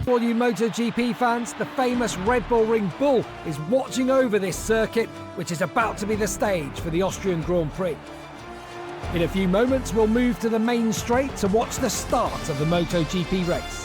For you MotoGP fans, the famous Red Bull Ring Bull is watching over this circuit, which is about to be the stage for the Austrian Grand Prix. In a few moments, we'll move to the main straight to watch the start of the MotoGP race.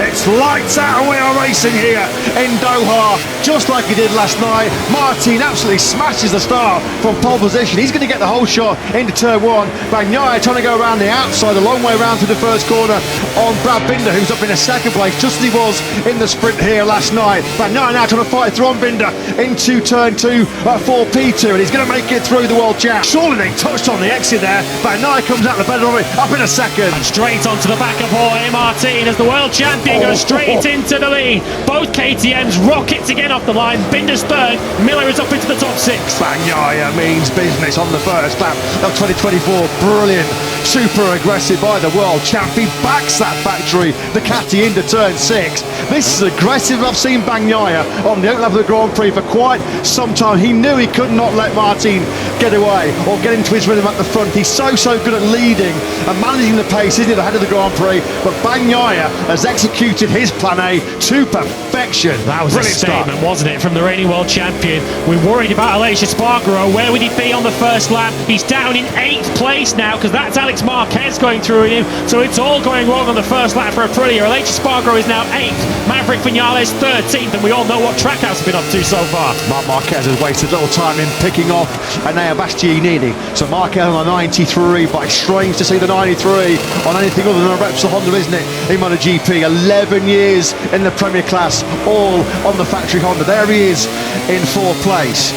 It's lights out and we are racing here in Doha, just like he did last night. Martin absolutely smashes the start from pole position. He's going to get the whole shot into turn one. Bagnaia trying to go around the outside, a long way around to the first corner on Brad Binder, who's up in a second place, just as he was in the sprint here last night. Bagnaia now trying to fight through on Binder into turn two for P2, and he's going to make it through the world champ. Surely they touched on the exit there. Bagnaia comes out the better of it, up in a second. And straight onto the back of Jorge Martin as the world champion goes straight into the lead. Both KTM's rockets again off the line. Binder's third, Miller is up into the top six. Bagnaia means business on the first lap of 2024. Brilliant, super aggressive by the world champ. He backs that factory Ducati into turn six. This is aggressive. I've seen Bagnaia on the opening lap of the Grand Prix for quite some time. He knew he could not let Martin get away or get into his rhythm at the front. He's so good at leading and managing the pace, isn't he, ahead of the Grand Prix? But Bagnaia has executed his plan A to perfection. That was brilliant a statement, start, wasn't it, from the reigning world champion? We're worried about Aleix Espargaro. Where would he be on the first lap? He's down in 8th place now because that's Alex Marquez going through him. So it's all going wrong on the first lap for Aprilia. Aleix Espargaro is now 8th. Maverick Vinales 13th, and we all know what Trackhouse has been up to so far. Marc Marquez has wasted little time in picking off Enea Bastianini. So Marquez on a 93, but it's strange to see the 93 on anything other than a Repsol Honda, isn't it, in MotoGP? 11 years in the Premier Class, all on the factory Honda. There he is in 4th place,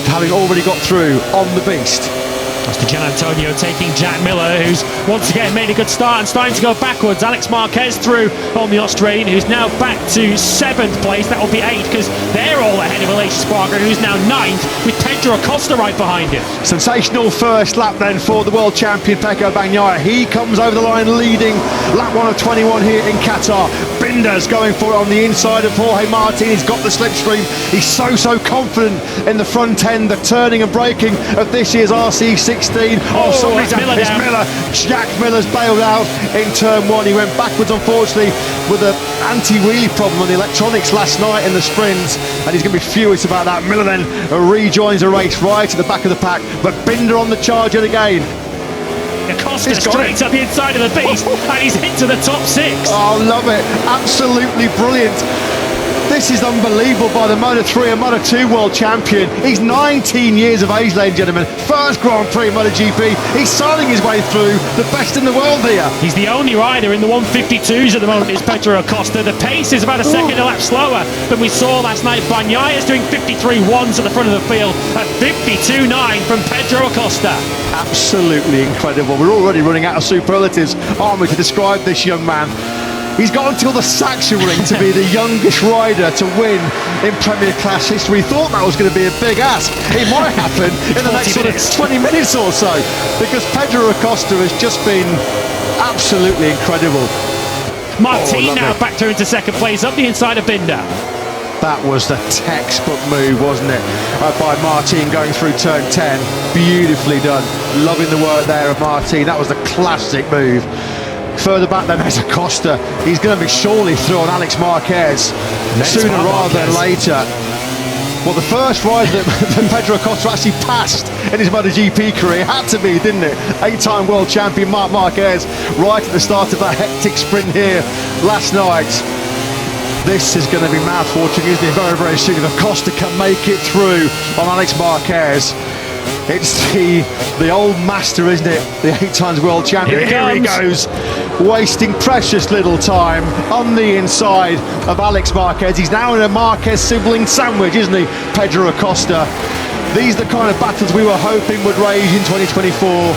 having already got through on the beast. That's Gian Antonio taking Jack Miller, who's once again made a good start and starting to go backwards. Alex Marquez through on the Australian, who's now back to 7th place. That will be 8th because they're all ahead of Aleix Espargaro, who's now 9th, with Pedro Acosta right behind him. Sensational first lap then for the world champion Pecco Bagnaia. He comes over the line leading lap 1 of 21 here in Qatar. Binder's going for it on the inside of Jorge Martin. He's got the slipstream. He's so confident in the front end, the turning and braking of this year's RC16. Somebody's Miller it's down. Miller. Jack Miller's bailed out in turn 1. He went backwards, unfortunately, with an anti-wheelie problem on the electronics last night in the sprints, and he's going to be furious about that. Miller then rejoins the race right at the back of the pack, but Binder on the charge yet again. Acosta straight up the inside of the beast, and he's into the top 6. Oh, love it. Absolutely brilliant. This is unbelievable by the Moto3 and Moto2 world champion. He's 19 years of age, ladies and gentlemen. First Grand Prix MotoGP. He's signing his way through the best in the world here. He's the only rider in the 152s at the moment, is Pedro Acosta. The pace is about a second a lap slower than we saw last night. Bagnaia is doing 53.1s at the front of the field at 52.9 from Pedro Acosta. Absolutely incredible. We're already running out of superlatives, aren't we, to describe this young man. He's got until the Saxon ring to be the youngest rider to win in Premier Class history. Thought that was going to be a big ask. It might happen in the next sort of 20 minutes or so, because Pedro Acosta has just been absolutely incredible. Martin now back through into second place up the inside of Binder. That was the textbook move, wasn't it, by Martin going through turn 10. Beautifully done. Loving the work there of Martin. That was the classic move. Further back then, there's Acosta. He's going to be surely through on Alex Marquez sooner rather than later. Well, the first rider that Pedro Acosta actually passed in his MotoGP career had to be, didn't it? 8-time world champion Marc Marquez, right at the start of that hectic sprint here last night. This is going to be mouth-watering, isn't it? Very soon. If Acosta can make it through on Alex Marquez, it's the old master, isn't it? The 8 times world champion. Here he goes, wasting precious little time on the inside of Alex Marquez. He's now in a Marquez sibling sandwich, isn't he, Pedro Acosta? These are the kind of battles we were hoping would rage in 2024.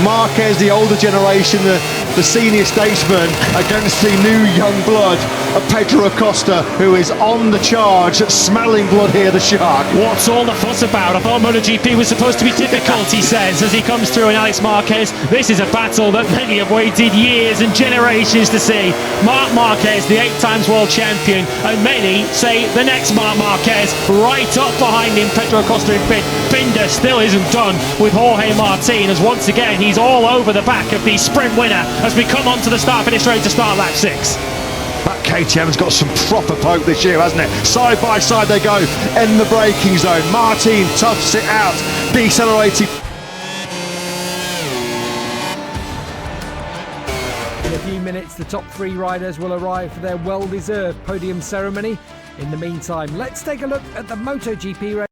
Marquez, the older generation, the senior statesman, against the new young blood of Pedro Acosta, who is on the charge, smelling blood here, the shark. What's all the fuss about? I thought MotoGP was supposed to be difficult, he says, as he comes through in Alex Marquez. This is a battle that many have waited years and generations to see. Marc Marquez, the 8 times world champion, and many say the next Marc Marquez, right up behind him, Pedro Acosta in fifth. Binder still isn't done with Jorge Martin, as once again he's all over the back of the sprint winner as we come onto the start-finish straight to start lap 6. That KTM's got some proper poke this year, hasn't it? Side by side they go in the braking zone. Martin toughs it out, decelerating. In a few minutes, the top 3 riders will arrive for their well-deserved podium ceremony. In the meantime, let's take a look at the MotoGP race.